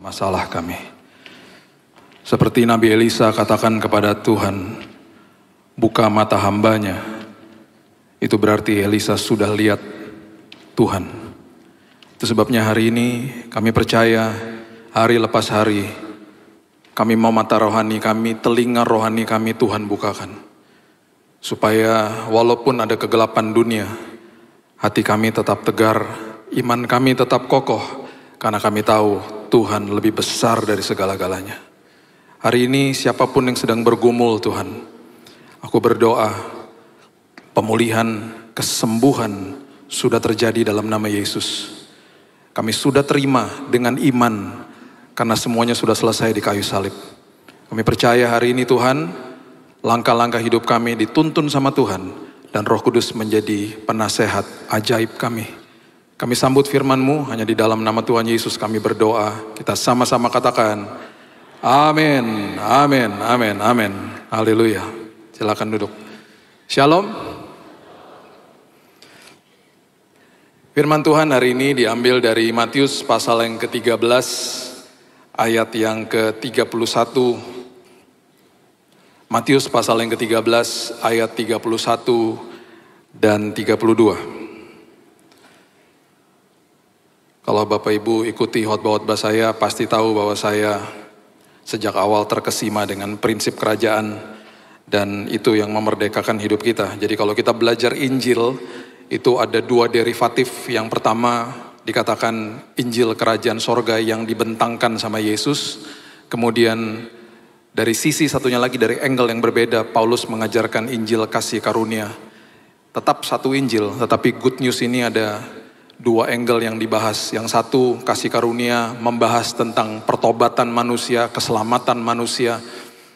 masalah kami. Seperti Nabi Elisa katakan kepada Tuhan, buka mata hambanya. Itu berarti Elisa sudah lihat Tuhan. Itu sebabnya hari ini kami percaya hari lepas hari kami mau mata rohani kami, telinga rohani kami Tuhan bukakan. Supaya walaupun ada kegelapan dunia, hati kami tetap tegar, iman kami tetap kokoh. Karena kami tahu Tuhan lebih besar dari segala-galanya. Hari ini siapapun yang sedang bergumul Tuhan, aku berdoa pemulihan, kesembuhan sudah terjadi dalam nama Yesus. Kami sudah terima dengan iman karena semuanya sudah selesai di kayu salib. Kami percaya hari ini Tuhan, langkah-langkah hidup kami dituntun sama Tuhan dan Roh Kudus menjadi penasehat ajaib kami. Kami sambut firman-Mu, hanya di dalam nama Tuhan Yesus kami berdoa. Kita sama-sama katakan, amin, amin, amin, amin. Haleluya. Silakan duduk. Shalom. Firman Tuhan hari ini diambil dari Matius pasal yang ke-13, ayat yang ke-31. Matius pasal yang ke-13, ayat 31 dan 32. Kalau Bapak Ibu ikuti khotbah-khotbah saya, pasti tahu bahwa saya sejak awal terkesima dengan prinsip kerajaan, dan itu yang memerdekakan hidup kita. Jadi kalau kita belajar Injil, itu ada dua derivatif. Yang pertama dikatakan Injil kerajaan sorga yang dibentangkan sama Yesus. Kemudian dari sisi satunya lagi, dari angle yang berbeda, Paulus mengajarkan Injil kasih karunia. Tetap satu Injil, tetapi good news ini ada dua angle yang dibahas. Yang satu, kasih karunia membahas tentang pertobatan manusia, keselamatan manusia.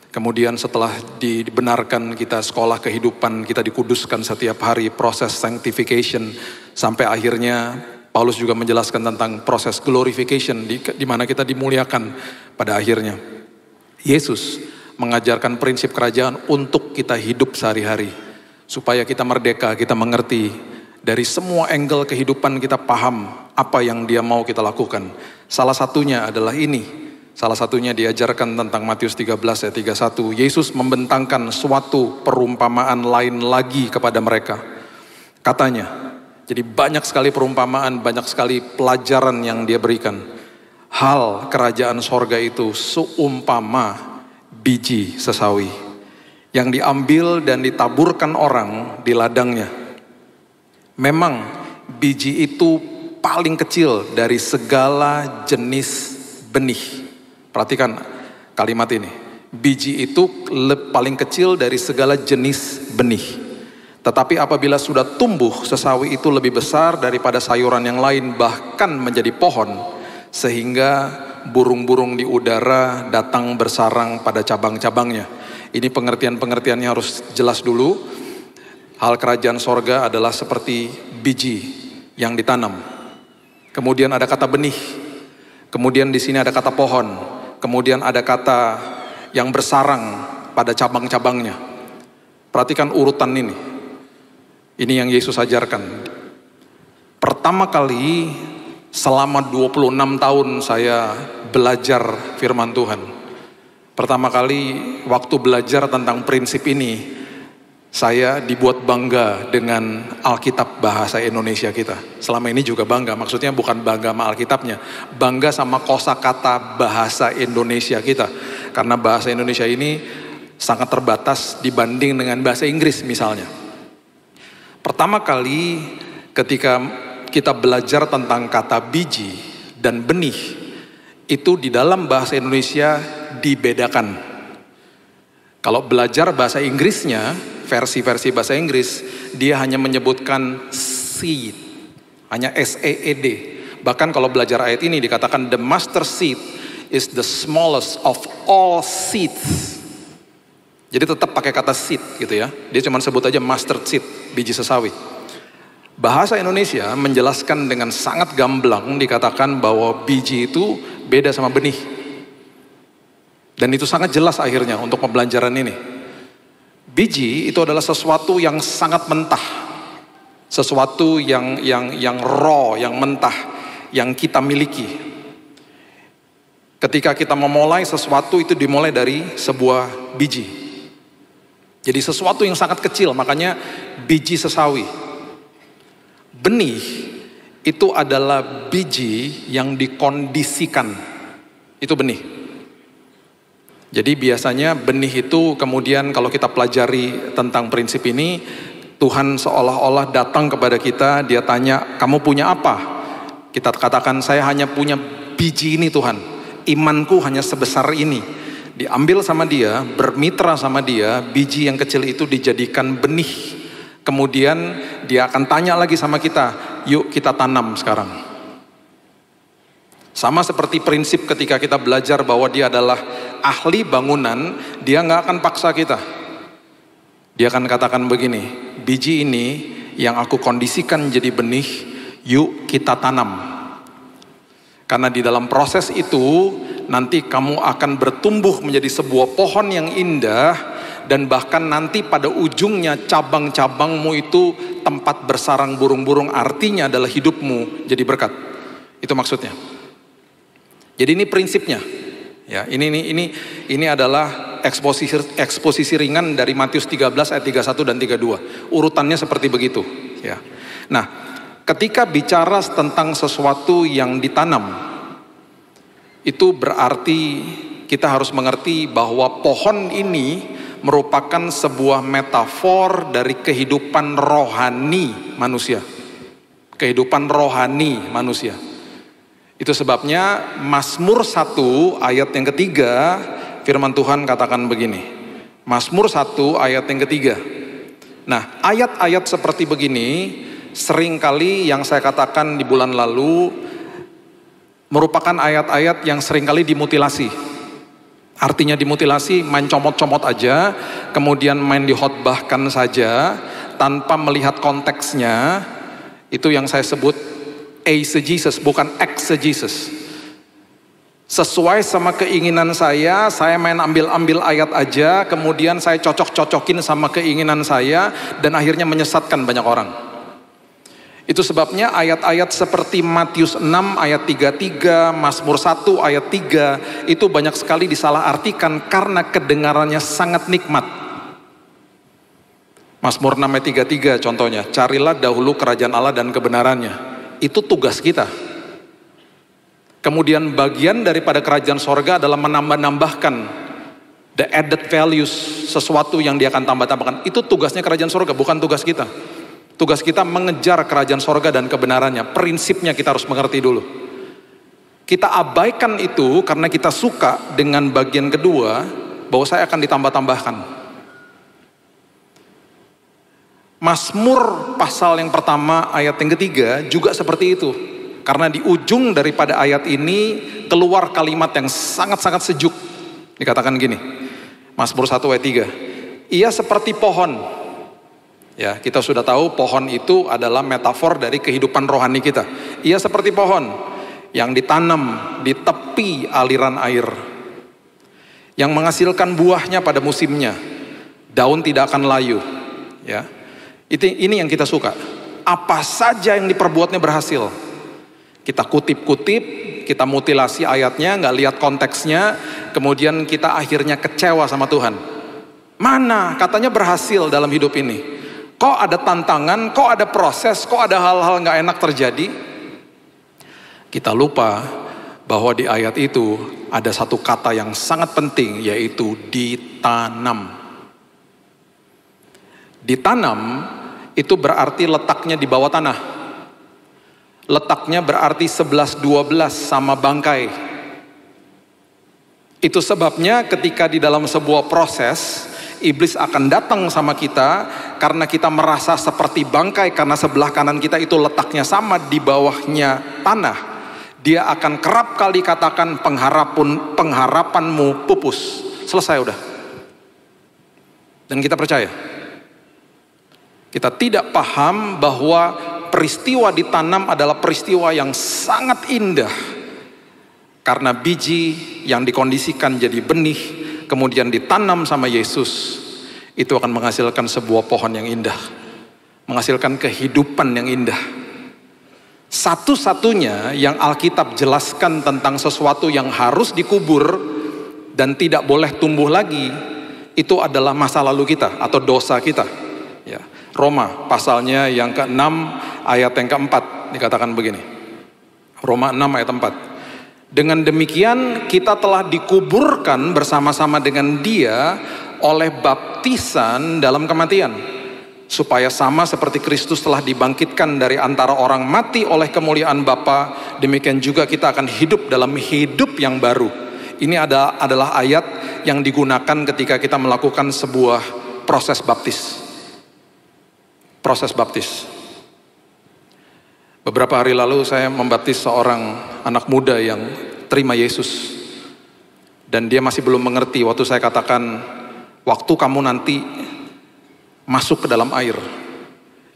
Kemudian setelah dibenarkan, kita sekolah kehidupan, kita dikuduskan setiap hari, proses sanctification. Sampai akhirnya Paulus juga menjelaskan tentang proses glorification, di mana kita dimuliakan pada akhirnya. Yesus mengajarkan prinsip kerajaan untuk kita hidup sehari-hari. Supaya kita merdeka, kita mengerti. Dari semua angle kehidupan kita paham apa yang dia mau kita lakukan. Salah satunya adalah ini. Salah satunya diajarkan tentang Matius 13 ayat 31. Yesus membentangkan suatu perumpamaan lain lagi kepada mereka. Katanya, jadi banyak sekali perumpamaan, banyak sekali pelajaran yang dia berikan. Hal kerajaan sorga itu seumpama biji sesawi yang diambil dan ditaburkan orang di ladangnya. Memang biji itu paling kecil dari segala jenis benih. Perhatikan kalimat ini. Biji itu paling kecil dari segala jenis benih. Tetapi apabila sudah tumbuh, sesawi itu lebih besar daripada sayuran yang lain, bahkan menjadi pohon. Sehingga burung-burung di udara datang bersarang pada cabang-cabangnya. Ini pengertian-pengertiannya harus jelas dulu. Hal kerajaan sorga adalah seperti biji yang ditanam. Kemudian ada kata benih. Kemudian di sini ada kata pohon. Kemudian ada kata yang bersarang pada cabang-cabangnya. Perhatikan urutan ini. Ini yang Yesus ajarkan. Pertama kali selama 26 tahun saya belajar firman Tuhan. Pertama kali waktu belajar tentang prinsip ini, saya dibuat bangga dengan Alkitab bahasa Indonesia kita. Selama ini juga bangga, maksudnya bukan bangga sama Alkitabnya, bangga sama kosakata bahasa Indonesia kita. Karena bahasa Indonesia ini sangat terbatas dibanding dengan bahasa Inggris misalnya. Pertama kali ketika kita belajar tentang kata biji dan benih, itu di dalam bahasa Indonesia dibedakan. Kalau belajar bahasa Inggrisnya, versi-versi bahasa Inggris, dia hanya menyebutkan seed, hanya S-E-E-D. Bahkan kalau belajar ayat ini dikatakan the mustard seed is the smallest of all seeds. Jadi tetap pakai kata seed gitu ya. Dia cuma sebut aja mustard seed, biji sesawi. Bahasa Indonesia menjelaskan dengan sangat gamblang, dikatakan bahwa biji itu beda sama benih. Dan itu sangat jelas akhirnya untuk pembelajaran ini. Biji itu adalah sesuatu yang sangat mentah. Sesuatu yang raw, yang mentah, yang kita miliki. Ketika kita memulai sesuatu itu dimulai dari sebuah biji. Jadi sesuatu yang sangat kecil, makanya biji sesawi. Benih itu adalah biji yang dikondisikan. Itu benih. Jadi biasanya benih itu kemudian kalau kita pelajari tentang prinsip ini, Tuhan seolah-olah datang kepada kita, dia tanya, kamu punya apa? Kita katakan, saya hanya punya biji ini Tuhan. Imanku hanya sebesar ini. Diambil sama dia, bermitra sama dia, biji yang kecil itu dijadikan benih. Kemudian dia akan tanya lagi sama kita, yuk kita tanam sekarang. Sama seperti prinsip ketika kita belajar bahwa dia adalah ahli bangunan, dia nggak akan paksa kita. Dia akan katakan begini, biji ini yang aku kondisikan jadi benih, yuk kita tanam. Karena di dalam proses itu, nanti kamu akan bertumbuh menjadi sebuah pohon yang indah, dan bahkan nanti pada ujungnya cabang-cabangmu itu tempat bersarang burung-burung, artinya adalah hidupmu jadi berkat. Itu maksudnya. Jadi ini prinsipnya. Ya, ini adalah eksposisi ringan dari Matius 13 ayat 31 dan 32. Urutannya seperti begitu, ya. Nah, ketika bicara tentang sesuatu yang ditanam, itu berarti kita harus mengerti bahwa pohon ini merupakan sebuah metafor dari kehidupan rohani manusia. Kehidupan rohani manusia. Itu sebabnya Mazmur 1 ayat yang ketiga, firman Tuhan katakan begini. Mazmur 1 ayat yang ketiga. Nah, ayat-ayat seperti begini seringkali yang saya katakan di bulan lalu merupakan ayat-ayat yang seringkali dimutilasi. Artinya dimutilasi, main comot-comot aja, kemudian main dihotbahkan saja tanpa melihat konteksnya. Itu yang saya sebut eisegesis, bukan exegesis. Sesuai sama keinginan saya main ambil-ambil ayat aja, kemudian saya cocok-cocokin sama keinginan saya, dan akhirnya menyesatkan banyak orang. Itu sebabnya ayat-ayat seperti Matius 6 ayat 33, Mazmur 1 ayat 3, itu banyak sekali disalahartikan karena kedengarannya sangat nikmat. Mazmur 6 ayat 33 contohnya, carilah dahulu kerajaan Allah dan kebenarannya. Itu tugas kita. Kemudian bagian daripada kerajaan sorga adalah menambah-nambahkan the added values, sesuatu yang dia akan tambah-tambahkan. Itu tugasnya kerajaan sorga, bukan tugas kita. Tugas kita mengejar kerajaan sorga dan kebenarannya. Prinsipnya kita harus mengerti dulu. Kita abaikan itu karena kita suka dengan bagian kedua, bahwa saya akan ditambah-tambahkan. Mazmur pasal yang pertama ayat yang ketiga juga seperti itu. Karena di ujung daripada ayat ini keluar kalimat yang sangat-sangat sejuk. Dikatakan gini, Mazmur 1 ayat 3. Ia seperti pohon. Ya, kita sudah tahu pohon itu adalah metafor dari kehidupan rohani kita. Ia seperti pohon yang ditanam di tepi aliran air, yang menghasilkan buahnya pada musimnya. Daun tidak akan layu. Ya, ini yang kita suka. Apa saja yang diperbuatnya berhasil. Kita kutip-kutip, kita mutilasi ayatnya, nggak lihat konteksnya, kemudian kita akhirnya kecewa sama Tuhan. Mana katanya berhasil dalam hidup ini? Kok ada tantangan, kok ada proses, kok ada hal-hal nggak enak terjadi? Kita lupa bahwa di ayat itu ada satu kata yang sangat penting, yaitu ditanam. Ditanam itu berarti letaknya di bawah tanah. Letaknya berarti 11-12 sama bangkai. Itu sebabnya ketika di dalam sebuah proses, iblis akan datang sama kita karena kita merasa seperti bangkai, karena sebelah kanan kita itu letaknya sama di bawahnya tanah. Dia akan kerap kali katakan pengharapanmu pupus. Selesai udah. Dan kita percaya. Kita tidak paham bahwa peristiwa ditanam adalah peristiwa yang sangat indah. Karena biji yang dikondisikan jadi benih, kemudian ditanam sama Yesus, itu akan menghasilkan sebuah pohon yang indah, menghasilkan kehidupan yang indah. Satu-satunya yang Alkitab jelaskan tentang sesuatu yang harus dikubur dan tidak boleh tumbuh lagi, itu adalah masa lalu kita atau dosa kita. Ya. Roma pasalnya yang ke-6 ayat yang ke-4 dikatakan begini. Roma 6 ayat 4. Dengan demikian kita telah dikuburkan bersama-sama dengan Dia oleh baptisan dalam kematian, supaya sama seperti Kristus telah dibangkitkan dari antara orang mati oleh kemuliaan Bapa, demikian juga kita akan hidup dalam hidup yang baru. Ini adalah ayat yang digunakan ketika kita melakukan sebuah proses baptis. Proses baptis. Beberapa hari lalu saya membaptis seorang anak muda yang terima Yesus. Dan dia masih belum mengerti waktu saya katakan, waktu kamu nanti masuk ke dalam air,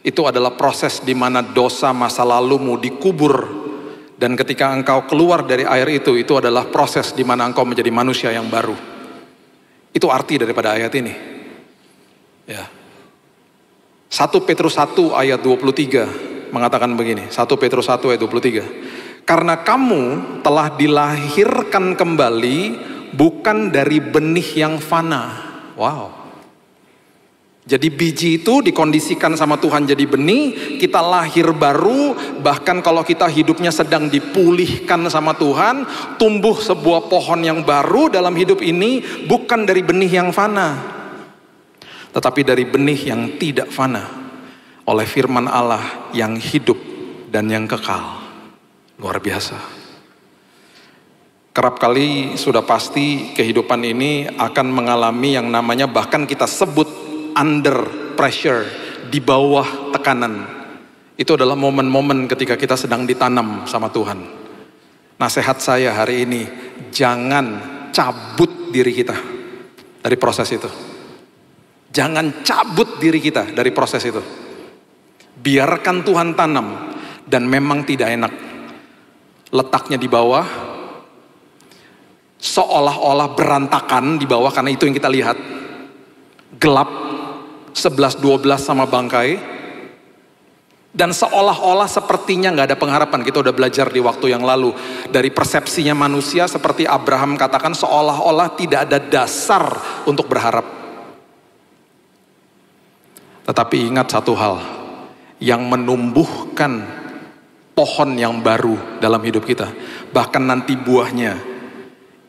itu adalah proses di mana dosa masa lalumu dikubur, dan ketika engkau keluar dari air itu adalah proses di mana engkau menjadi manusia yang baru. Itu arti daripada ayat ini. Ya. 1 Petrus 1 ayat 23 mengatakan begini, 1 Petrus 1 ayat 23. Karena kamu telah dilahirkan kembali bukan dari benih yang fana. Wow. Jadi biji itu dikondisikan sama Tuhan jadi benih, kita lahir baru, bahkan kalau kita hidupnya sedang dipulihkan sama Tuhan, tumbuh sebuah pohon yang baru dalam hidup ini, bukan dari benih yang fana, tetapi dari benih yang tidak fana, oleh firman Allah yang hidup dan yang kekal. Luar biasa. Kerap kali sudah pasti kehidupan ini akan mengalami yang namanya bahkan kita sebut under pressure, di bawah tekanan. Itu adalah momen-momen ketika kita sedang ditanam sama Tuhan. Nasihat saya hari ini, jangan cabut diri kita dari proses itu. Jangan cabut diri kita dari proses itu. Biarkan Tuhan tanam, dan memang tidak enak. Letaknya di bawah, seolah-olah berantakan di bawah, karena itu yang kita lihat. Gelap, 11-12 sama bangkai, dan seolah-olah sepertinya gak ada pengharapan. Kita udah belajar di waktu yang lalu, dari persepsinya manusia seperti Abraham katakan, seolah-olah tidak ada dasar untuk berharap. Tetapi ingat satu hal, yang menumbuhkan pohon yang baru dalam hidup kita, bahkan nanti buahnya,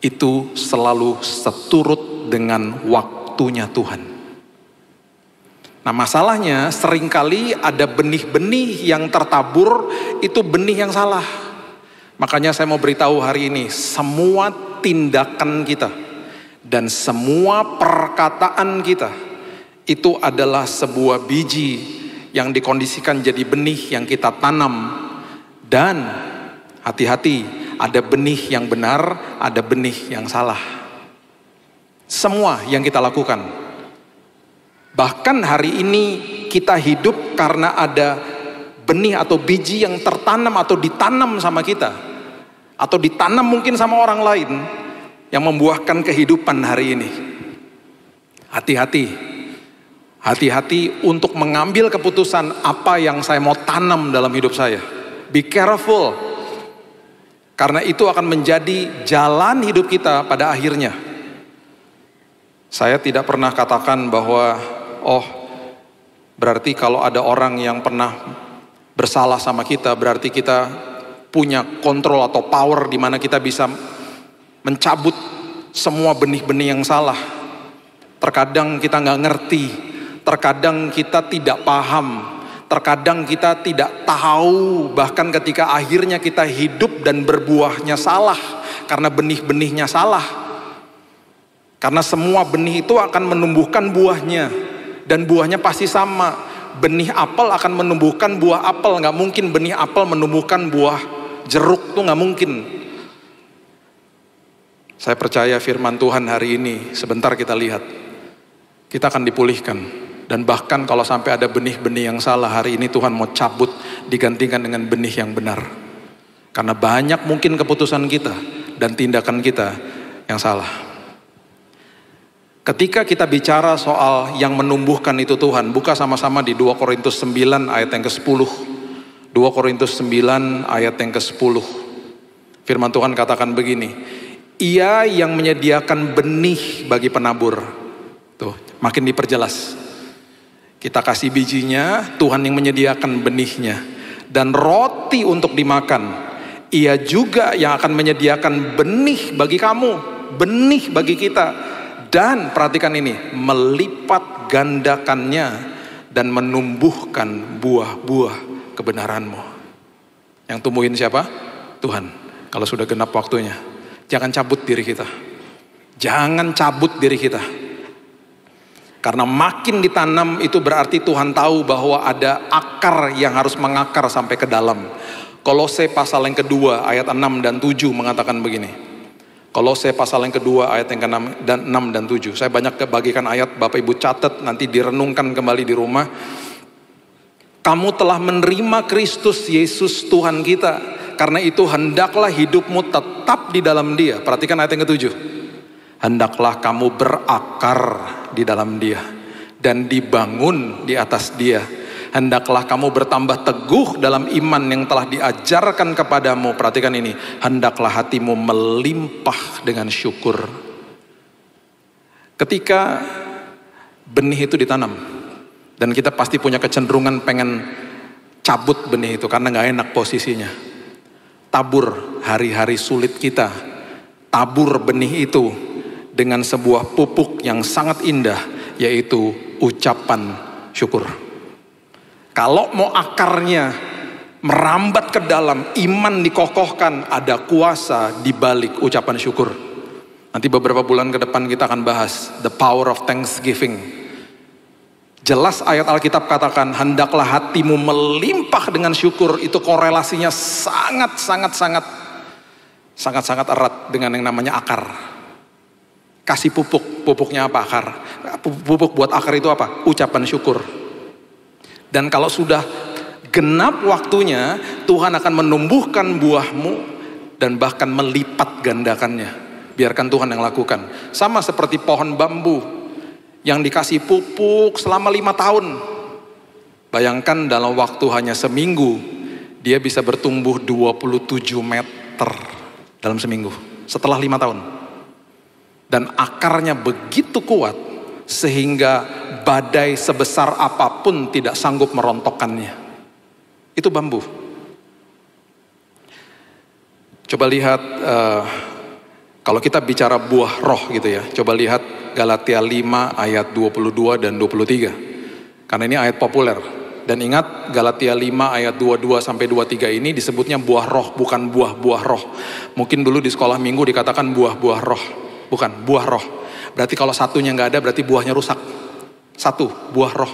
itu selalu seturut dengan waktunya Tuhan. Nah masalahnya seringkali ada benih-benih yang tertabur, itu benih yang salah. Makanya saya mau beritahu hari ini, semua tindakan kita dan semua perkataan kita itu adalah sebuah biji yang dikondisikan jadi benih yang kita tanam. Dan hati-hati, ada benih yang benar, ada benih yang salah. Semua yang kita lakukan. Bahkan hari ini kita hidup karena ada benih atau biji yang tertanam atau ditanam sama kita, atau ditanam mungkin sama orang lain, yang membuahkan kehidupan hari ini. Hati-hati. Hati-hati untuk mengambil keputusan apa yang saya mau tanam dalam hidup saya. Be careful. Karena itu akan menjadi jalan hidup kita pada akhirnya. Saya tidak pernah katakan bahwa, oh berarti kalau ada orang yang pernah bersalah sama kita, berarti kita punya kontrol atau power di mana kita bisa mencabut semua benih-benih yang salah. Terkadang kita nggak ngerti. Terkadang kita tidak paham, terkadang kita tidak tahu, bahkan ketika akhirnya kita hidup dan berbuahnya salah, karena benih-benihnya salah. Karena semua benih itu akan menumbuhkan buahnya, dan buahnya pasti sama. Benih apel akan menumbuhkan buah apel, nggak mungkin benih apel menumbuhkan buah jeruk, tuh nggak mungkin. Saya percaya firman Tuhan hari ini, sebentar kita lihat, kita akan dipulihkan. Dan bahkan kalau sampai ada benih-benih yang salah, hari ini Tuhan mau cabut, digantikan dengan benih yang benar. Karena banyak mungkin keputusan kita dan tindakan kita yang salah. Ketika kita bicara soal yang menumbuhkan itu Tuhan, buka sama-sama di 2 Korintus 9 ayat yang ke-10. 2 2 Korintus 9 ayat yang ke-10. Firman Tuhan katakan begini, Ia yang menyediakan benih bagi penabur. Tuh, makin diperjelas. Kita kasih bijinya, Tuhan yang menyediakan benihnya. Dan roti untuk dimakan, Ia juga yang akan menyediakan benih bagi kamu, benih bagi kita. Dan perhatikan ini, melipat gandakannya dan menumbuhkan buah-buah kebenaranmu. Yang tumbuhin siapa? Tuhan. Kalau sudah genap waktunya. Jangan cabut diri kita. Jangan cabut diri kita. Karena makin ditanam itu berarti Tuhan tahu bahwa ada akar yang harus mengakar sampai ke dalam. Kolose pasal yang kedua ayat 6 dan 7 mengatakan begini. Kolose pasal yang kedua ayat yang ke-6 dan 7. Saya banyak bagikan ayat, Bapak Ibu catat, nanti direnungkan kembali di rumah. Kamu telah menerima Kristus Yesus Tuhan kita. Karena itu hendaklah hidupmu tetap di dalam Dia. Perhatikan ayat yang ke-7. Hendaklah kamu berakar di dalam Dia dan dibangun di atas Dia. Hendaklah kamu bertambah teguh dalam iman yang telah diajarkan kepadamu. Perhatikan ini. Hendaklah hatimu melimpah dengan syukur. Ketika benih itu ditanam, dan kita pasti punya kecenderungan pengen cabut benih itu karena gak enak posisinya. Tabur hari-hari sulit kita, tabur benih itu dengan sebuah pupuk yang sangat indah, yaitu ucapan syukur. Kalau mau akarnya merambat ke dalam, iman dikokohkan, ada kuasa di balik ucapan syukur. Nanti beberapa bulan ke depan kita akan bahas the power of thanksgiving. Jelas ayat Alkitab katakan, hendaklah hatimu melimpah dengan syukur. Itu korelasinya sangat erat dengan yang namanya akar. Kasih pupuk, pupuknya apa? Akar. Pupuk buat akar itu apa? Ucapan syukur. Dan kalau sudah genap waktunya, Tuhan akan menumbuhkan buahmu dan bahkan melipat gandakannya. Biarkan Tuhan yang lakukan. Sama seperti pohon bambu yang dikasih pupuk selama 5 tahun. Bayangkan dalam waktu hanya seminggu, dia bisa bertumbuh 27 meter dalam seminggu. Setelah 5 tahun. Dan akarnya begitu kuat, sehingga badai sebesar apapun tidak sanggup merontokkannya. Itu bambu. Coba lihat, kalau kita bicara buah roh gitu ya, coba lihat Galatia 5 ayat 22 dan 23. Karena ini ayat populer. Dan ingat Galatia 5 ayat 22 sampai 23 ini disebutnya buah roh, bukan buah-buah roh. Mungkin dulu di sekolah minggu dikatakan buah-buah roh. Bukan, buah roh. Berarti kalau satunya nggak ada berarti buahnya rusak. Satu, buah roh.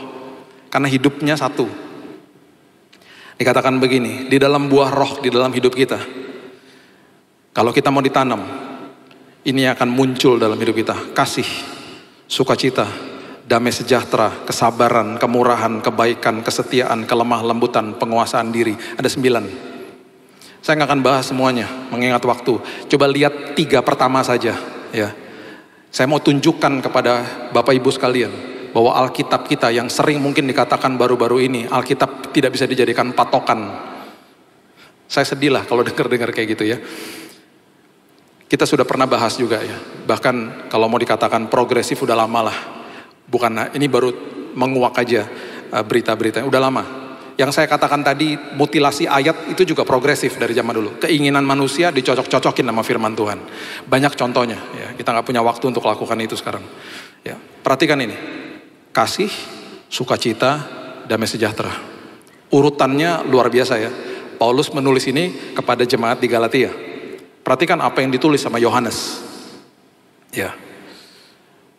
Karena hidupnya satu. Dikatakan begini, di dalam buah roh, di dalam hidup kita. Kalau kita mau ditanam, ini akan muncul dalam hidup kita. Kasih, sukacita, damai sejahtera, kesabaran, kemurahan, kebaikan, kesetiaan, kelemah lembutan, penguasaan diri. Ada 9. Saya nggak akan bahas semuanya, mengingat waktu. Coba lihat 3 pertama saja. Ya, saya mau tunjukkan kepada Bapak Ibu sekalian bahwa Alkitab kita yang sering mungkin dikatakan baru-baru ini, Alkitab tidak bisa dijadikan patokan. Saya sedih lah kalau dengar kayak gitu ya. Kita sudah pernah bahas juga ya. Bahkan kalau mau dikatakan progresif udah lama lah. Bukan, ini baru menguak aja berita-berita. Udah lama. Yang saya katakan tadi, mutilasi ayat itu juga progresif dari zaman dulu. Keinginan manusia dicocok-cocokin sama firman Tuhan. Banyak contohnya. Ya. Kita nggak punya waktu untuk lakukan itu sekarang. Ya. Perhatikan ini. Kasih, sukacita, damai sejahtera. Urutannya luar biasa ya. Paulus menulis ini kepada jemaat di Galatia. Perhatikan apa yang ditulis sama Yohanes. Ya.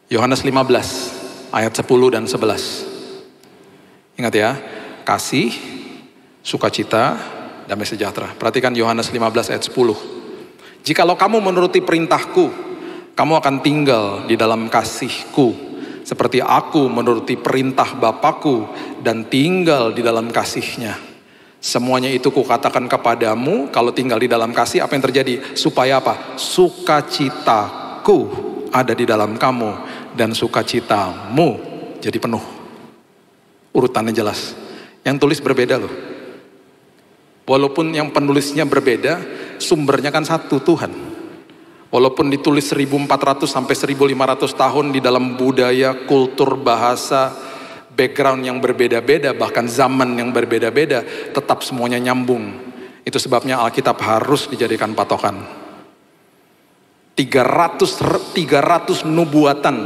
Yohanes 15 ayat 10 dan 11. Ingat ya, kasih, sukacita, damai sejahtera. Perhatikan Yohanes 15 ayat 10. Jikalau kamu menuruti perintahku, kamu akan tinggal di dalam kasihku, seperti aku menuruti perintah Bapakku dan tinggal di dalam kasihnya. Semuanya itu kukatakan kepadamu, kalau tinggal di dalam kasih, apa yang terjadi? Supaya apa? Sukacitaku ada di dalam kamu, dan sukacitamu jadi penuh. Urutannya jelas. Yang tulis berbeda loh. Walaupun yang penulisnya berbeda, sumbernya kan satu, Tuhan. Walaupun ditulis 1400 sampai 1500 tahun di dalam budaya, kultur, bahasa, background yang berbeda-beda, bahkan zaman yang berbeda-beda, tetap semuanya nyambung. Itu sebabnya Alkitab harus dijadikan patokan. 300 nubuatan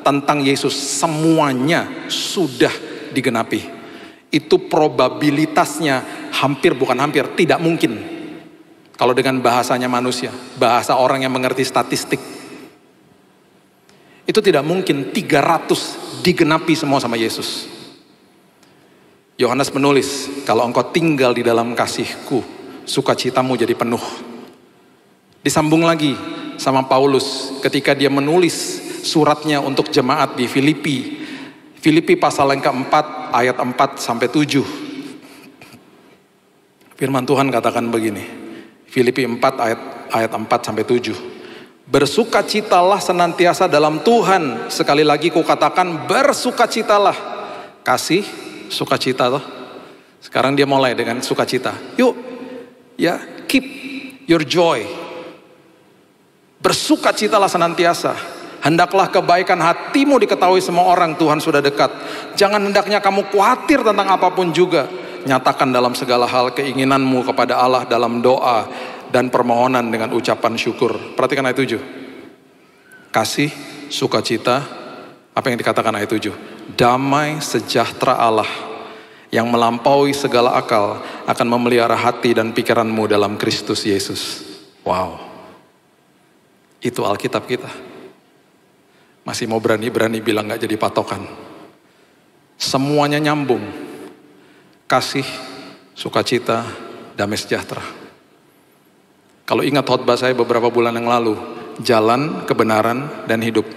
tentang Yesus semuanya sudah digenapi. Itu probabilitasnya tidak mungkin. Kalau dengan bahasanya manusia, bahasa orang yang mengerti statistik, itu tidak mungkin 300 digenapi semua sama Yesus. Yohanes menulis, kalau engkau tinggal di dalam kasihku, sukacitamu jadi penuh. Disambung lagi sama Paulus ketika dia menulis suratnya untuk jemaat di Filipi. Filipi pasal yang keempat, ayat 4 sampai 7. Firman Tuhan katakan begini. Filipi 4 ayat 4 sampai 7. Bersukacitalah senantiasa dalam Tuhan. Sekali lagi ku katakan bersukacitalah. Kasih, sukacita toh. Sekarang dia mulai dengan sukacita. Yuk, ya, keep your joy. Bersukacitalah senantiasa. Hendaklah kebaikan hatimu diketahui semua orang, Tuhan sudah dekat. Jangan hendaknya kamu khawatir tentang apapun juga. Nyatakan dalam segala hal keinginanmu kepada Allah dalam doa dan permohonan dengan ucapan syukur. Perhatikan ayat 7. Kasih, sukacita, apa yang dikatakan ayat 7? Damai sejahtera Allah yang melampaui segala akal akan memelihara hati dan pikiranmu dalam Kristus Yesus. Wow. Itu Alkitab kita. Masih mau berani-berani bilang gak jadi patokan. Semuanya nyambung. Kasih, sukacita, damai sejahtera. Kalau ingat khotbah saya beberapa bulan yang lalu, jalan, kebenaran, dan hidup.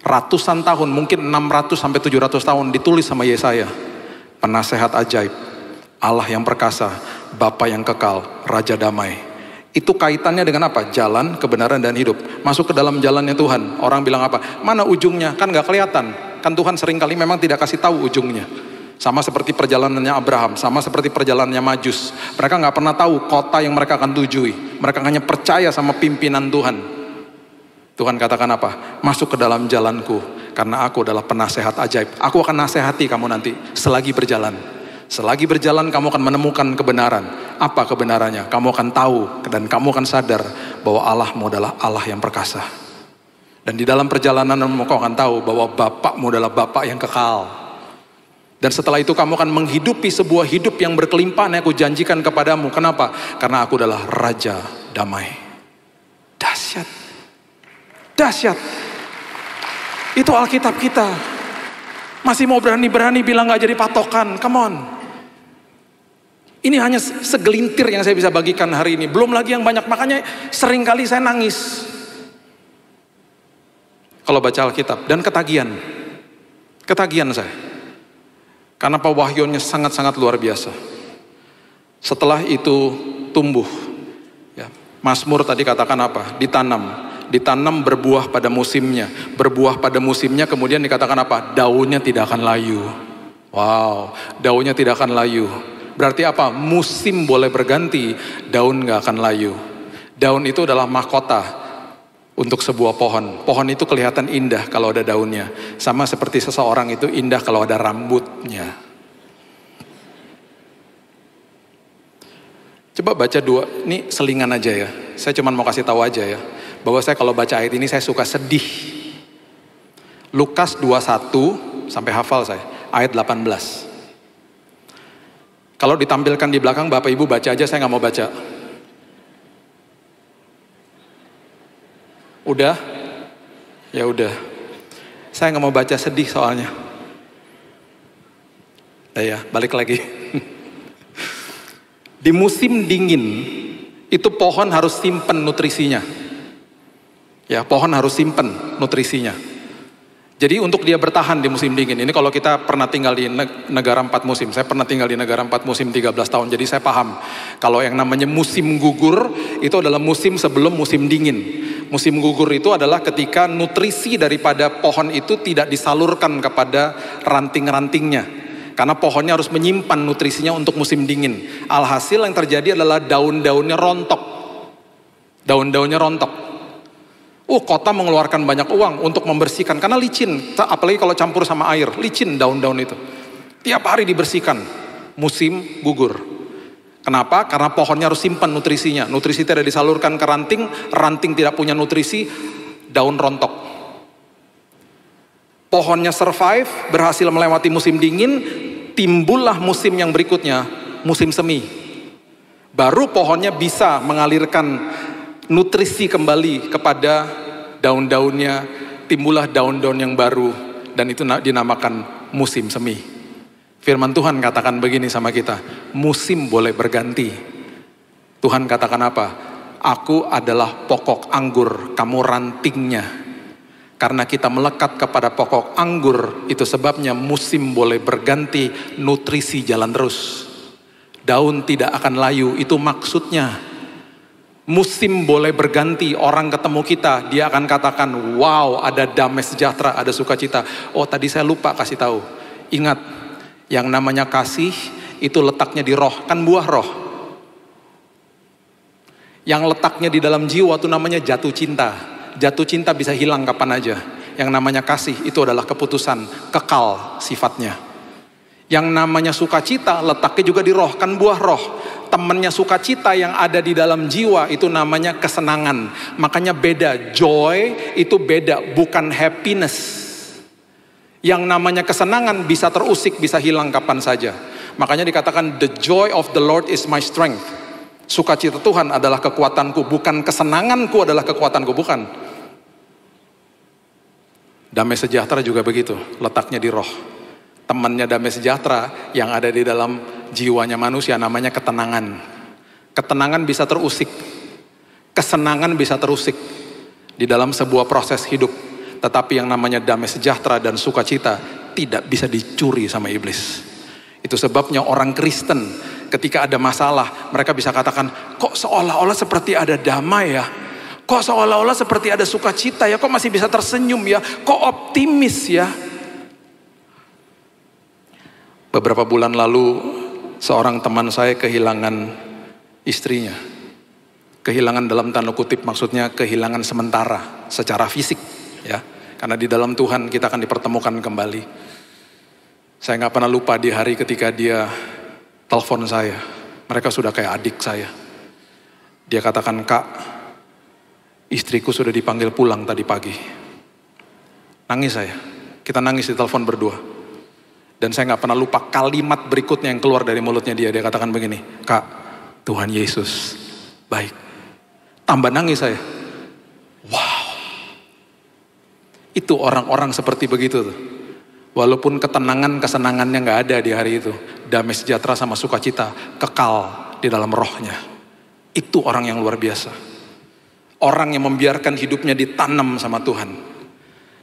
Ratusan tahun, mungkin 600 sampai 700 tahun ditulis sama Yesaya. Penasehat ajaib, Allah yang perkasa, Bapa yang kekal, Raja damai. Itu kaitannya dengan apa? Jalan, kebenaran, dan hidup. Masuk ke dalam jalannya Tuhan. Orang bilang apa? Mana ujungnya? Kan gak kelihatan. Kan Tuhan seringkali memang tidak kasih tahu ujungnya. Sama seperti perjalanannya Abraham, sama seperti perjalanannya Majus. Mereka gak pernah tahu kota yang mereka akan tujui. Mereka hanya percaya sama pimpinan Tuhan. Tuhan katakan apa? Masuk ke dalam jalanku, karena aku adalah penasehat ajaib. Aku akan nasihati kamu nanti selagi berjalan. Selagi berjalan kamu akan menemukan kebenaran. Apa kebenarannya? Kamu akan tahu dan kamu akan sadar bahwa Allahmu adalah Allah yang perkasa. Dan di dalam perjalananmu kau akan tahu bahwa Bapakmu adalah Bapak yang kekal. Dan setelah itu kamu akan menghidupi sebuah hidup yang berkelimpahan yang aku janjikan kepadamu. Kenapa? Karena aku adalah Raja damai. Dahsyat. Dahsyat. Itu Alkitab kita. Masih mau berani-berani bilang gak jadi patokan. Come on. Ini hanya segelintir yang saya bisa bagikan hari ini. Belum lagi yang banyak. Makanya seringkali saya nangis kalau baca Alkitab. Dan ketagihan. Ketagihan saya. Karena pewahyuannya sangat-sangat luar biasa. Setelah itu tumbuh. Ya, Mazmur tadi katakan apa? Ditanam. Ditanam berbuah pada musimnya. Berbuah pada musimnya kemudian dikatakan apa? Daunnya tidak akan layu. Wow, daunnya tidak akan layu. Berarti apa? Musim boleh berganti, daun gak akan layu. Daun itu adalah mahkota untuk sebuah pohon. Pohon itu kelihatan indah kalau ada daunnya. Sama seperti seseorang itu indah kalau ada rambutnya. Coba baca ini selingan aja ya. Saya cuma mau kasih tahu aja ya. Bahwa saya kalau baca ayat ini saya suka sedih. Lukas 21, sampai hafal saya. Ayat 18. Kalau ditampilkan di belakang Bapak Ibu baca aja, saya nggak mau baca. Udah? Ya udah. Saya nggak mau baca, sedih soalnya. Ya, balik lagi. Di musim dingin, itu pohon harus simpen nutrisinya. Ya, pohon harus simpen nutrisinya. Jadi untuk dia bertahan di musim dingin, ini kalau kita pernah tinggal di negara 4 musim, saya pernah tinggal di negara 4 musim 13 tahun, jadi saya paham. Kalau yang namanya musim gugur, itu adalah musim sebelum musim dingin. Musim gugur itu adalah ketika nutrisi daripada pohon itu tidak disalurkan kepada ranting-rantingnya. Karena pohonnya harus menyimpan nutrisinya untuk musim dingin. Alhasil yang terjadi adalah daun-daunnya rontok. Daun-daunnya rontok. Kota mengeluarkan banyak uang untuk membersihkan. Karena licin, apalagi kalau campur sama air. Licin daun-daun itu. Tiap hari dibersihkan. Musim gugur. Kenapa? Karena pohonnya harus simpan nutrisinya. Nutrisi tidak disalurkan ke ranting. Ranting tidak punya nutrisi. Daun rontok. Pohonnya survive, berhasil melewati musim dingin, timbullah musim yang berikutnya, musim semi. Baru pohonnya bisa mengalirkan nutrisi kembali kepada daun-daunnya, timbullah daun-daun yang baru, dan itu dinamakan musim semi. Firman Tuhan katakan begini sama kita, musim boleh berganti. Tuhan katakan apa? Aku adalah pokok anggur, kamu rantingnya. Karena kita melekat kepada pokok anggur, itu sebabnya musim boleh berganti, nutrisi jalan terus. Daun tidak akan layu, itu maksudnya. Musim boleh berganti, orang ketemu kita, dia akan katakan, wow, ada damai sejahtera, ada sukacita. Oh, tadi saya lupa kasih tahu. Ingat, yang namanya kasih, itu letaknya di roh, kan buah roh. Yang letaknya di dalam jiwa, itu namanya jatuh cinta. Jatuh cinta bisa hilang kapan aja. Yang namanya kasih itu adalah keputusan, kekal sifatnya. Yang namanya sukacita letaknya juga di roh, kan buah roh. Temannya sukacita yang ada di dalam jiwa itu namanya kesenangan. Makanya beda, joy itu beda, bukan happiness. Yang namanya kesenangan bisa terusik, bisa hilang kapan saja. Makanya dikatakan the joy of the Lord is my strength. Sukacita Tuhan adalah kekuatanku, bukan kesenanganku adalah kekuatanku, bukan. Damai sejahtera juga begitu, letaknya di roh. Temannya damai sejahtera yang ada di dalam jiwanya manusia namanya ketenangan. Ketenangan bisa terusik, kesenangan bisa terusik di dalam sebuah proses hidup. Tetapi yang namanya damai sejahtera dan sukacita tidak bisa dicuri sama iblis. Itu sebabnya orang Kristen ketika ada masalah, mereka bisa katakan, kok seolah-olah seperti ada damai ya? Kok seolah-olah seperti ada sukacita ya? Kok masih bisa tersenyum ya? Kok optimis ya? Beberapa bulan lalu, seorang teman saya kehilangan istrinya. Kehilangan dalam tanda kutip, maksudnya kehilangan sementara, secara fisik ya. Karena di dalam Tuhan kita akan dipertemukan kembali. Saya gak pernah lupa di hari ketika dia telepon saya. Mereka sudah kayak adik saya. Dia katakan, Kak, istriku sudah dipanggil pulang tadi pagi. Nangis saya. Kita nangis di telepon berdua. Dan saya gak pernah lupa kalimat berikutnya yang keluar dari mulutnya dia. Dia katakan begini, Kak, Tuhan Yesus baik. Tambah nangis saya. Wow. Itu orang-orang seperti begitu tuh. Walaupun ketenangan, kesenangannya gak ada di hari itu. Damai sejahtera sama sukacita kekal di dalam rohnya. Itu orang yang luar biasa. Orang yang membiarkan hidupnya ditanam sama Tuhan.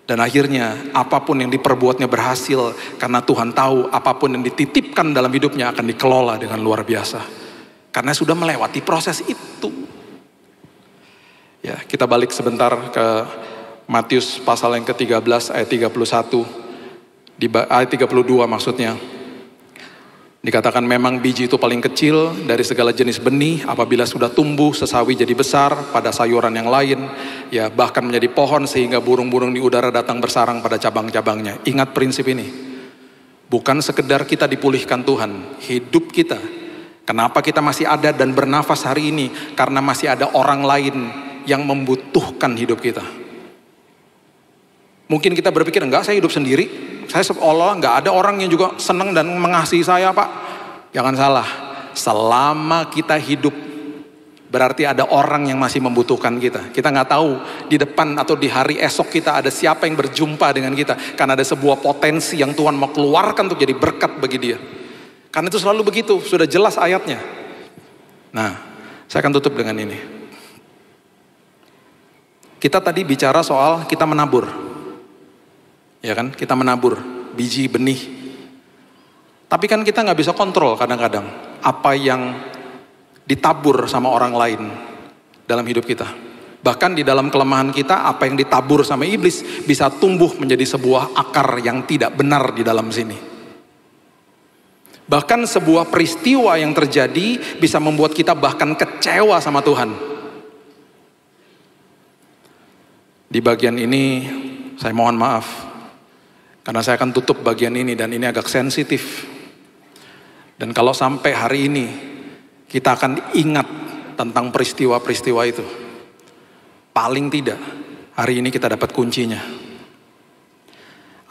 Dan akhirnya apapun yang diperbuatnya berhasil. Karena Tuhan tahu apapun yang dititipkan dalam hidupnya akan dikelola dengan luar biasa. Karena sudah melewati proses itu. Ya, kita balik sebentar ke Matius pasal yang ke-13 ayat 31. Di ayat 32 maksudnya. Dikatakan memang biji itu paling kecil dari segala jenis benih, apabila sudah tumbuh sesawi jadi besar pada sayuran yang lain, ya bahkan menjadi pohon sehingga burung-burung di udara datang bersarang pada cabang-cabangnya. Ingat prinsip ini. Bukan sekedar kita dipulihkan Tuhan, hidup kita. Kenapa kita masih ada dan bernafas hari ini? Karena masih ada orang lain yang membutuhkan hidup kita. Mungkin kita berpikir, enggak, saya hidup sendiri. Saya seolah nggak ada orang yang juga senang dan mengasihi saya, Pak. Jangan salah. Selama kita hidup, berarti ada orang yang masih membutuhkan kita. Kita nggak tahu di depan atau di hari esok kita ada siapa yang berjumpa dengan kita. Karena ada sebuah potensi yang Tuhan mau keluarkan untuk jadi berkat bagi dia. Karena itu selalu begitu, sudah jelas ayatnya. Nah, saya akan tutup dengan ini. Kita tadi bicara soal kita menabur. Ya kan, kita menabur biji benih. Tapi kan kita nggak bisa kontrol kadang-kadang apa yang ditabur sama orang lain dalam hidup kita. Bahkan di dalam kelemahan kita, apa yang ditabur sama iblis bisa tumbuh menjadi sebuah akar yang tidak benar di dalam sini. Bahkan sebuah peristiwa yang terjadi bisa membuat kita bahkan kecewa sama Tuhan. Di bagian ini saya mohon maaf, karena saya akan tutup bagian ini dan ini agak sensitif. Dan kalau sampai hari ini kita akan ingat tentang peristiwa-peristiwa itu, paling tidak hari ini kita dapat kuncinya.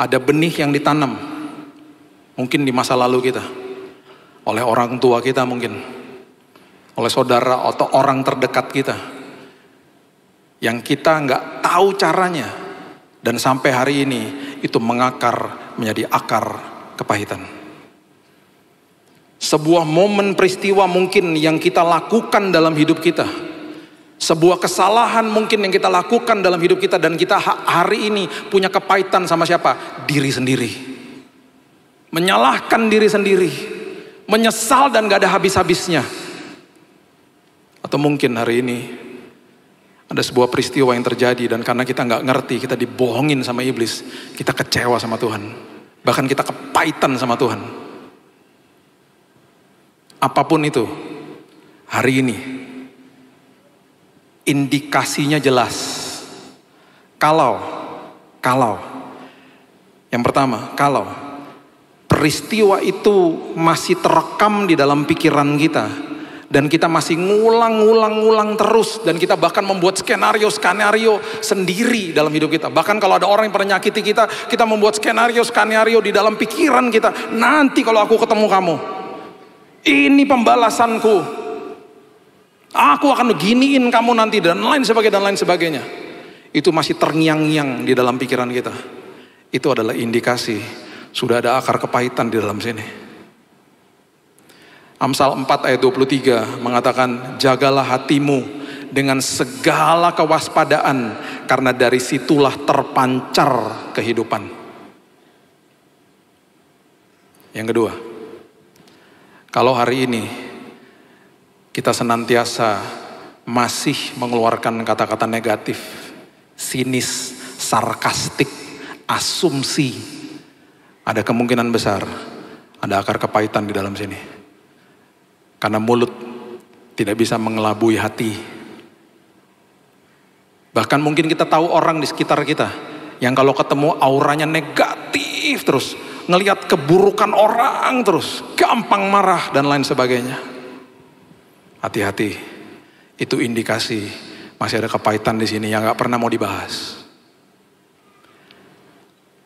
Ada benih yang ditanam, mungkin di masa lalu kita, oleh orang tua kita mungkin, oleh saudara atau orang terdekat kita, yang kita nggak tahu caranya, dan sampai hari ini itu mengakar menjadi akar kepahitan. Sebuah momen peristiwa mungkin yang kita lakukan dalam hidup kita, sebuah kesalahan mungkin yang kita lakukan dalam hidup kita, dan kita hari ini punya kepahitan sama siapa? Diri sendiri. Menyalahkan diri sendiri, menyesal dan gak ada habis-habisnya. Atau mungkin hari ini ada sebuah peristiwa yang terjadi, dan karena kita gak ngerti, kita dibohongin sama iblis, kita kecewa sama Tuhan, bahkan kita kepahitan sama Tuhan. Apapun itu, hari ini indikasinya jelas. Kalau yang pertama, kalau peristiwa itu masih terekam di dalam pikiran kita, dan kita masih ngulang terus, dan kita bahkan membuat skenario sendiri dalam hidup kita. Bahkan kalau ada orang yang pernah nyakiti kita, kita membuat skenario di dalam pikiran kita. Nanti kalau aku ketemu kamu, ini pembalasanku, aku akan giniin kamu nanti, dan lain sebagainya. Itu masih terngiang-ngiang di dalam pikiran kita. Itu adalah indikasi sudah ada akar kepahitan di dalam sini. Amsal 4 ayat 23 mengatakan, jagalah hatimu dengan segala kewaspadaan, karena dari situlah terpancar kehidupan. Yang kedua, kalau hari ini kita senantiasa masih mengeluarkan kata-kata negatif, sinis, sarkastik, asumsi, ada kemungkinan besar ada akar kepahitan di dalam sini. Karena mulut tidak bisa mengelabui hati. Bahkan mungkin kita tahu orang di sekitar kita yang kalau ketemu auranya negatif terus, ngelihat keburukan orang terus, gampang marah dan lain sebagainya. Hati-hati, itu indikasi masih ada kepahitan di sini yang gak pernah mau dibahas.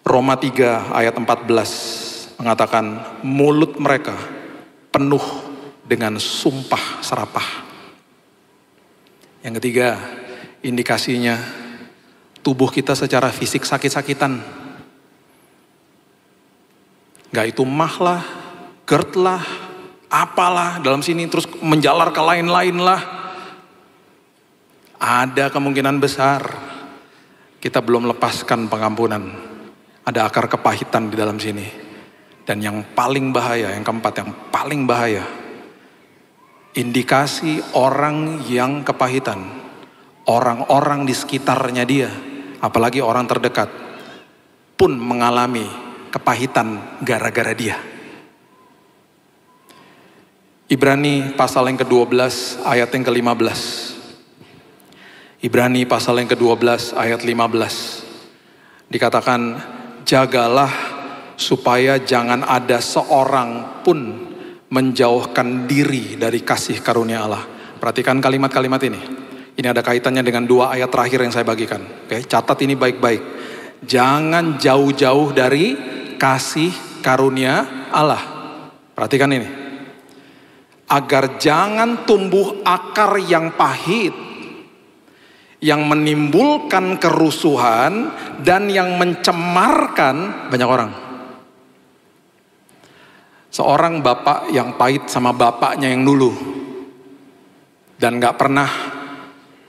Roma 3 ayat 14 mengatakan, mulut mereka penuh dengan sumpah serapah. Yang ketiga, indikasinya tubuh kita secara fisik sakit-sakitan. Gak itu mah lah, GERD lah, apalah dalam sini, terus menjalar ke lain-lain lah. Ada kemungkinan besar kita belum lepaskan pengampunan. Ada akar kepahitan di dalam sini. Dan yang paling bahaya, yang keempat, yang paling bahaya, indikasi orang yang kepahitan, orang-orang di sekitarnya dia, apalagi orang terdekat, pun mengalami kepahitan gara-gara dia. Ibrani pasal yang ke-12 ayat yang ke-15. Ibrani pasal yang ke-12 ayat 15. Dikatakan, jagalah supaya jangan ada seorang pun menjauhkan diri dari kasih karunia Allah. Perhatikan kalimat-kalimat ini. Ini ada kaitannya dengan dua ayat terakhir yang saya bagikan. Oke, catat ini baik-baik. Jangan jauh-jauh dari kasih karunia Allah. Perhatikan ini. Agar jangan tumbuh akar yang pahit, yang menimbulkan kerusuhan dan yang mencemarkan banyak orang. Seorang bapak yang pahit sama bapaknya yang dulu dan gak pernah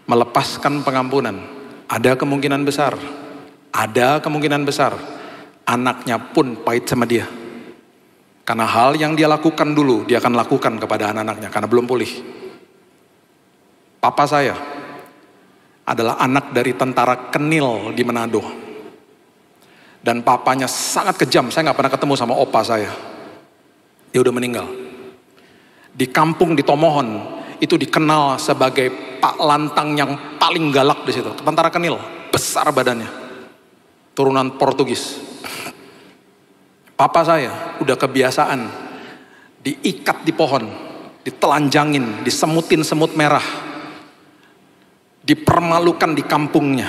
melepaskan pengampunan, ada kemungkinan besar anaknya pun pahit sama dia. Karena hal yang dia lakukan dulu, dia akan lakukan kepada anak-anaknya karena belum pulih. Papa saya adalah anak dari tentara Kenil di Manado. Dan papanya sangat kejam, saya gak pernah ketemu sama opa saya. Dia udah meninggal. Di kampung di Tomohon itu dikenal sebagai Pak Lantang yang paling galak di situ. Tentara Kenil, besar badannya, turunan Portugis. Papa saya udah kebiasaan diikat di pohon, ditelanjangin, disemutin semut merah, dipermalukan di kampungnya.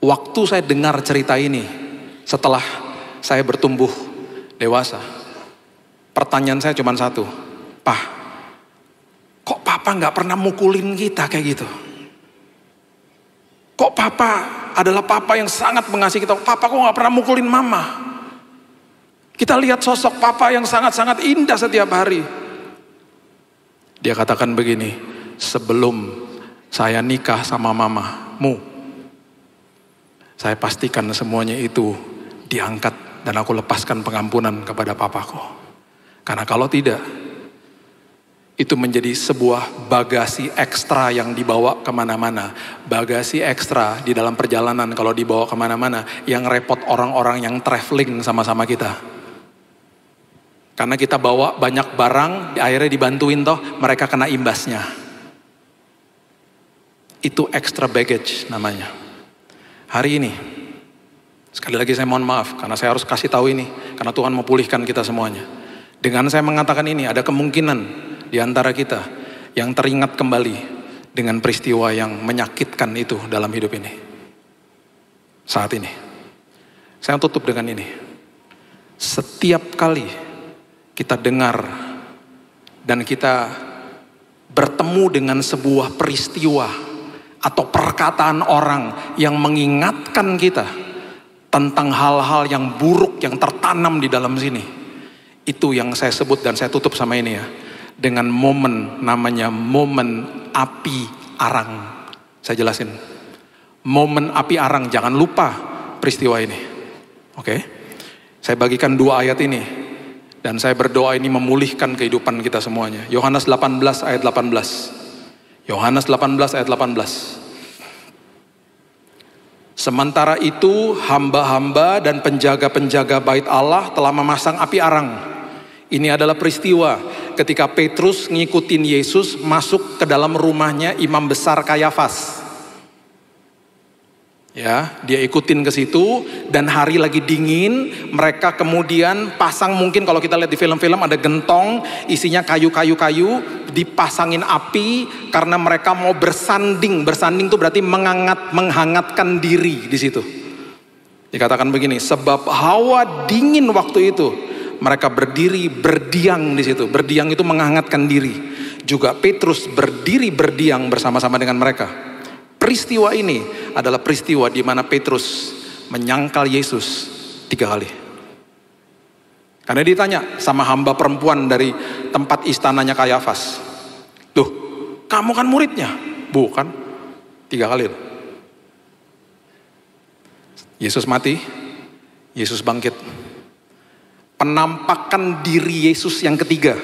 Waktu saya dengar cerita ini, setelah saya bertumbuh dewasa, pertanyaan saya cuma satu, "Pak, kok papa gak pernah mukulin kita kayak gitu? Kok papa adalah papa yang sangat mengasihi kita, papa kok gak pernah mukulin mama? Kita lihat sosok papa yang sangat-sangat indah setiap hari." Dia katakan begini, "Sebelum saya nikah sama mamamu, saya pastikan semuanya itu diangkat dan aku lepaskan pengampunan kepada papaku. Karena kalau tidak, itu menjadi sebuah bagasi ekstra yang dibawa kemana-mana. Bagasi ekstra di dalam perjalanan kalau dibawa kemana-mana, yang repot orang-orang yang traveling sama-sama kita. Karena kita bawa banyak barang, akhirnya dibantuin toh, mereka kena imbasnya. Itu extra baggage namanya. Hari ini, sekali lagi saya mohon maaf, karena saya harus kasih tahu ini, karena Tuhan mau pulihkan kita semuanya. Dengan saya mengatakan ini, ada kemungkinan di antara kita yang teringat kembali dengan peristiwa yang menyakitkan itu dalam hidup ini. Saat ini, saya tutup dengan ini. Setiap kali kita dengar dan kita bertemu dengan sebuah peristiwa atau perkataan orang yang mengingatkan kita tentang hal-hal yang buruk yang tertanam di dalam sini, itu yang saya sebut dan saya tutup sama ini ya, dengan momen namanya momen api arang. Saya jelasin. Momen api arang, jangan lupa peristiwa ini. Oke? Saya bagikan 2 ayat ini. Dan saya berdoa ini memulihkan kehidupan kita semuanya. Yohanes 18 ayat 18. Yohanes 18 ayat 18. Sementara itu hamba-hamba dan penjaga-penjaga bait Allah telah memasang api arang. Ini adalah peristiwa ketika Petrus ngikutin Yesus masuk ke dalam rumahnya imam besar Kayafas. Ya, dia ikutin ke situ dan hari lagi dingin, mereka kemudian pasang, mungkin kalau kita lihat di film-film ada gentong isinya kayu-kayu, dipasangin api karena mereka mau bersanding. Bersanding itu berarti menghangatkan diri di situ. Dikatakan begini, sebab hawa dingin waktu itu, mereka berdiri berdiam di situ. Berdiam itu menghangatkan diri. Juga Petrus berdiri berdiam bersama-sama dengan mereka. Peristiwa ini adalah peristiwa di mana Petrus menyangkal Yesus 3 kali. Karena ditanya sama hamba perempuan dari tempat istananya Kayafas. "Loh, kamu kan muridnya?" "Bukan." 3 kali. Yesus mati, Yesus bangkit. Penampakan diri Yesus yang ketiga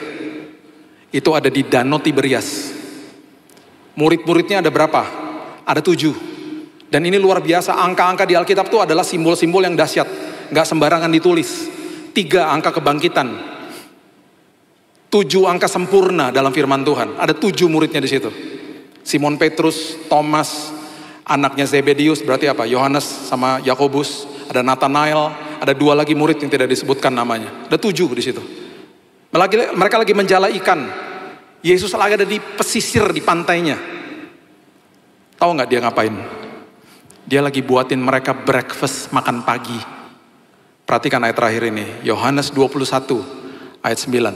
itu ada di Danau Tiberias. Murid-muridnya ada berapa? Ada 7. Dan ini luar biasa, angka-angka di Alkitab itu adalah simbol-simbol yang dahsyat. Gak sembarangan ditulis. 3 angka kebangkitan. 7 angka sempurna dalam firman Tuhan. Ada 7 muridnya di situ. Simon Petrus, Thomas, anaknya Zebedius, berarti apa? Yohanes sama Yakobus. Ada Nathanael, ada 2 lagi murid yang tidak disebutkan namanya. Ada 7 di situ. Mereka lagi menjala ikan. Yesus lagi ada di pesisir di pantainya. Tahu nggak dia ngapain? Dia lagi buatin mereka breakfast, makan pagi. Perhatikan ayat terakhir ini, Yohanes 21 ayat 9.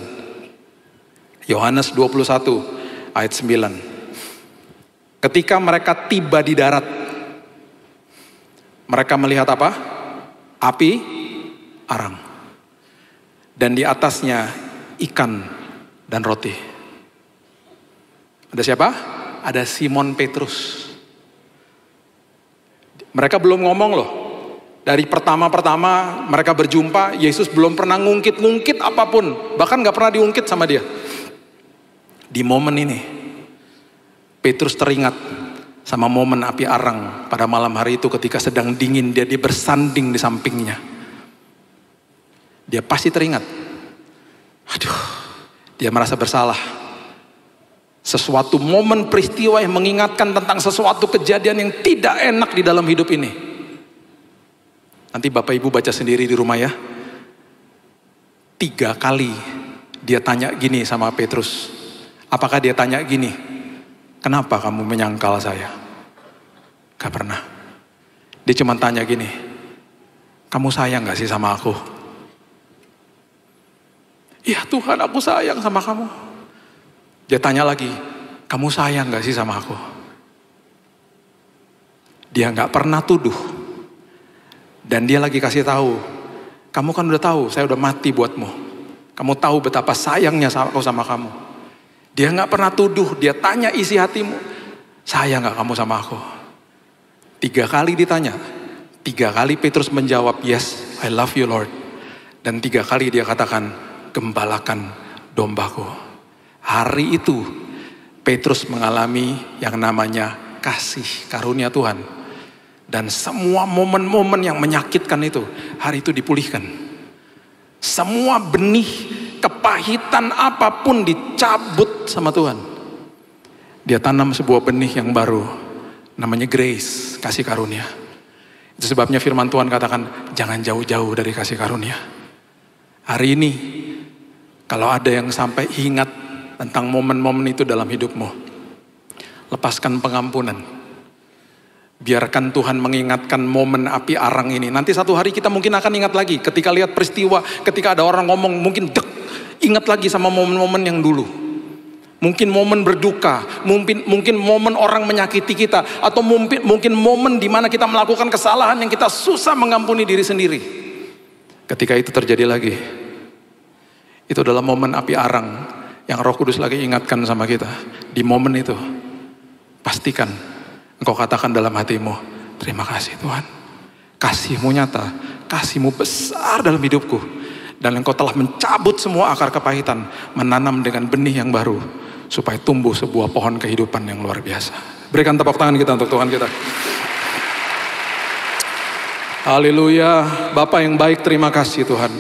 Yohanes 21 ayat 9. Ketika mereka tiba di darat, mereka melihat apa? Api arang. Dan di atasnya ikan dan roti. Ada siapa? Ada Simon Petrus. Mereka belum ngomong loh. Dari pertama-pertama mereka berjumpa, Yesus belum pernah ngungkit-ngungkit apapun. Bahkan gak pernah diungkit sama dia. Di momen ini, Petrus teringat sama momen api arang pada malam hari itu ketika sedang dingin, dia bersanding di sampingnya. Dia pasti teringat. Aduh, dia merasa bersalah. Sesuatu momen peristiwa yang mengingatkan tentang sesuatu kejadian yang tidak enak di dalam hidup ini. Nanti Bapak Ibu baca sendiri di rumah ya. 3 kali dia tanya gini sama Petrus. Apakah dia tanya gini, kenapa kamu menyangkal saya? Gak pernah. Dia cuma tanya gini, kamu sayang gak sih sama aku? Iya Tuhan, aku sayang sama kamu. Dia tanya lagi, kamu sayang gak sih sama aku? Dia gak pernah tuduh. Dan dia lagi kasih tahu, kamu kan udah tahu saya udah mati buatmu. Kamu tahu betapa sayangnya aku sama kamu. Dia gak pernah tuduh, dia tanya isi hatimu, sayang gak kamu sama aku? 3 kali ditanya, 3 kali Petrus menjawab, yes, I love you Lord. Dan 3 kali dia katakan, gembalakan dombaku. Hari itu Petrus mengalami yang namanya kasih karunia Tuhan. Dan semua momen-momen yang menyakitkan itu, hari itu dipulihkan. Semua benih kepahitan apapun dicabut sama Tuhan. Dia tanam sebuah benih yang baru, namanya grace, kasih karunia. Itu sebabnya firman Tuhan katakan, jangan jauh-jauh dari kasih karunia. Hari ini, kalau ada yang sampai ingat tentang momen-momen itu dalam hidupmu, lepaskan pengampunan. Biarkan Tuhan mengingatkan momen api arang ini. Nanti satu hari kita mungkin akan ingat lagi. Ketika lihat peristiwa, ketika ada orang ngomong, mungkin ingat lagi sama momen-momen yang dulu. Mungkin momen berduka, mungkin momen orang menyakiti kita, atau mungkin momen di mana kita melakukan kesalahan yang kita susah mengampuni diri sendiri. Ketika itu terjadi lagi, itu adalah momen api arang yang Roh Kudus lagi ingatkan sama kita. Di momen itu, pastikan engkau katakan dalam hatimu, terima kasih Tuhan. Kasih-Mu nyata, kasih-Mu besar dalam hidupku. Dan engkau telah mencabut semua akar kepahitan, menanam dengan benih yang baru, supaya tumbuh sebuah pohon kehidupan yang luar biasa. Berikan tepuk tangan kita untuk Tuhan kita. Haleluya. Bapak yang baik, terima kasih Tuhan.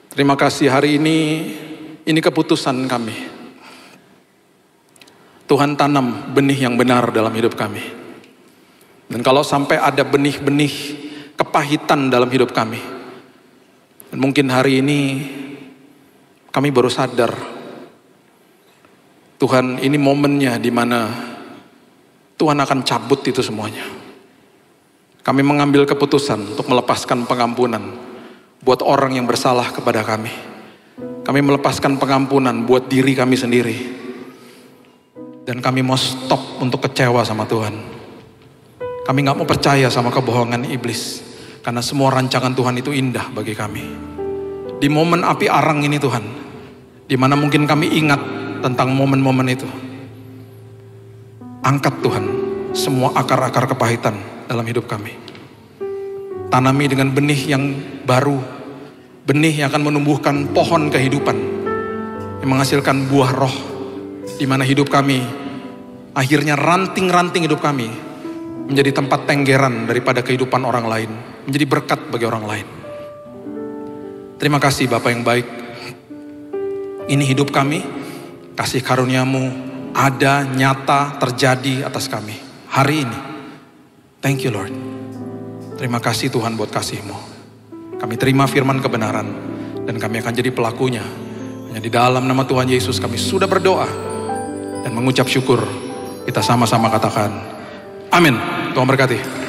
Terima kasih hari ini keputusan kami. Tuhan tanam benih yang benar dalam hidup kami. Dan kalau sampai ada benih-benih kepahitan dalam hidup kami, dan mungkin hari ini kami baru sadar, Tuhan, ini momennya di mana Tuhan akan cabut itu semuanya. Kami mengambil keputusan untuk melepaskan pengampunan buat orang yang bersalah kepada kami. Kami melepaskan pengampunan buat diri kami sendiri. Dan kami mau stop untuk kecewa sama Tuhan. Kami gak mau percaya sama kebohongan iblis. Karena semua rancangan Tuhan itu indah bagi kami. Di momen api arang ini Tuhan, di mana mungkin kami ingat tentang momen-momen itu, angkat Tuhan semua akar-akar kepahitan dalam hidup kami. Tanami dengan benih yang baru, benih yang akan menumbuhkan pohon kehidupan, yang menghasilkan buah roh, di mana hidup kami, akhirnya ranting-ranting hidup kami, menjadi tempat tenggeran daripada kehidupan orang lain, menjadi berkat bagi orang lain. Terima kasih Bapa yang baik. Ini hidup kami, kasih karunia-Mu ada, nyata, terjadi atas kami hari ini. Thank you Lord. Terima kasih Tuhan buat kasih-Mu. Kami terima firman kebenaran, dan kami akan jadi pelakunya. Hanya di dalam nama Tuhan Yesus kami sudah berdoa dan mengucap syukur. Kita sama-sama katakan amin. Tuhan berkati.